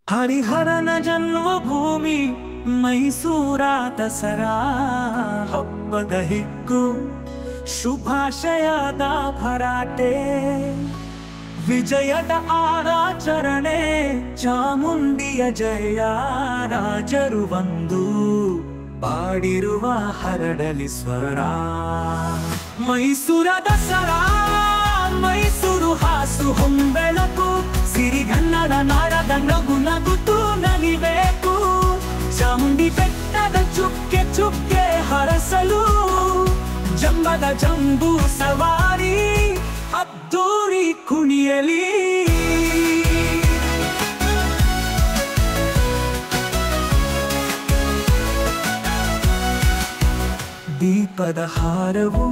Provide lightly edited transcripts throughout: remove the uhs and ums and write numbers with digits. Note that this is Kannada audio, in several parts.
ಹರಿಹರನ ಜನ್ಮಭೂಮಿ ಮೈಸೂರ ದಸರಾ ಹಬ್ಬದ ಹಿಗ್ಗು ಶುಭಾಶಯದ ಭರಾಟೆ ವಿಜಯದ ಆರಾಚರಣೆ ಚಾಮುಂಡಿಯ ಜಯ ರಾಜರು ಬಂದು ಪಾಡಿರುವ ಹರಡಲಿ ಸ್ವರ ಮೈಸೂರ ದಸರಾ ಮೈಸೂರು ಹಾಸು ಹೊಂಬೆಳಕು ಸಿರಿಗನ್ನಡ ನಾಡದ ನಗು ನಗುತ್ತು ನಲಿಬೇಕು ಚಾಮುಂಡಿ ಬೆಟ್ಟದ ಚುಕ್ಕೆ ಚುಕ್ಕೆ ಹರಸಲು ಜಂಬದ ಜಂಬೂ ಸವಾರಿ ಅದ್ದೂರಿ ಕುಣಿಯಲಿ ದೀಪದ ಹಾರವು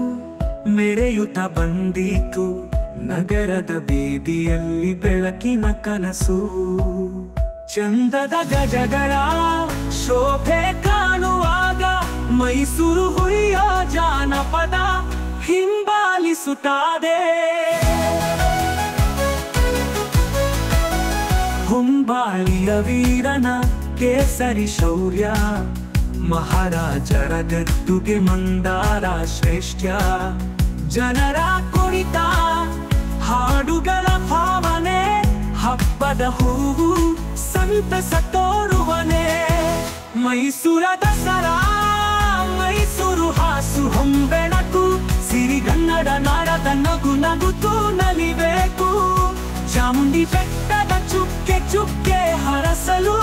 ಮೆರೆಯುತ್ತ ಬಂದೀತು ನಗರದ ಬೀದಿಯಲ್ಲಿ ಬೆಳಕಿನ ಕನಸು ಚಂದದ ಗಜಗಳ ಶೋಭೆ ಕಾಣುವಾಗ ಮೈಸೂರು ಹುರಿಯ ಜಾನಪದ ಹಿಂಬಾಲಿಸುತ್ತದೆ ಹೊಂಬಾಳಿಯ ವೀರನ ಕೇಸರಿ ಶೌರ್ಯ ಮಹಾರಾಜರ ಗದ್ದುಗೆ ಮಂದಾರ ಶ್ರೇಷ್ಠ ಜನರ ಕುಣಿತ ಹಾಡುಗಳ ಭಾವನೆ ಹಬ್ಬದ ಹೂವು ಸಂತಸ ತೋರುವನೆ ಮೈಸೂರ ದಸರಾ ಮೈಸೂರು ಹಾಸು ಹೊಂಬೆಳಕು ಸಿರಿಗನ್ನಡ ನಾಡದ ನಗು ನಗುತ್ತು ನಲಿಬೇಕು ಚಾಮುಂಡಿ ಬೆಟ್ಟದ ಚುಕ್ಕೆ ಚುಕ್ಕೆ ಹರಸಲು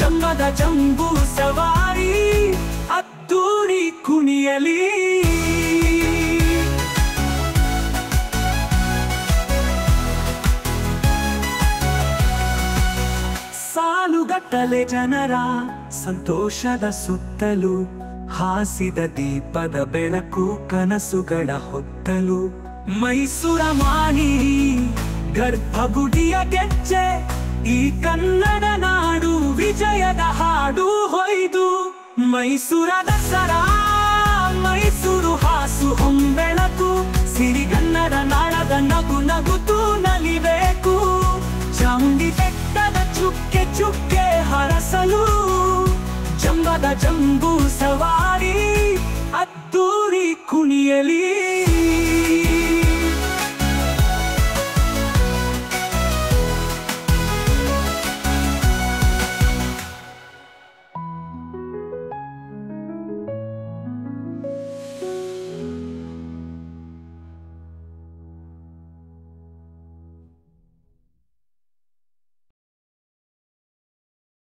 ಜಂಬದ ಜಂಬೂ ಸವಾರಿ ಅದ್ದೂರಿ ಕುಣಿಯಲಿ ಸಾಲುಗಟ್ಟಲೆ ಜನರ ಸಂತೋಷದ ಸುತ್ತಲೂ ಹಾಸಿದ ದೀಪದ ಬೆಳಕು ಕನಸುಗಳ ಹೊತ್ತಲು ಮೈಸೂರ ಮಾಣಿ ಗರ್ಭಗುಡಿಯ ಗೆಜ್ಜೆ ಈ ಕನ್ನಡ ನಾಡು ವಿಜಯದ ಹಾಡು ಹೊಯ್ದು ಮೈಸೂರ ದಸರಾ ಮೈಸೂರು ಹಾಸು ಹೊಂಬೆಳಕು ಸಿರಿಗನ್ನಡ ನಾಡದ ನಗು ನಗುತ್ತು ನಲಿಬೇಕು ಚಾಮುಂಡಿ ಬೆಟ್ಟದ ಚುಕ್ಕೆ ಚುಕ್ಕೆ ಹರಸಲು ಜಂಬದ ಜಂಬೂ ಸವಾರಿ ಅದ್ದೂರಿ ಕುಣಿಯಲಿ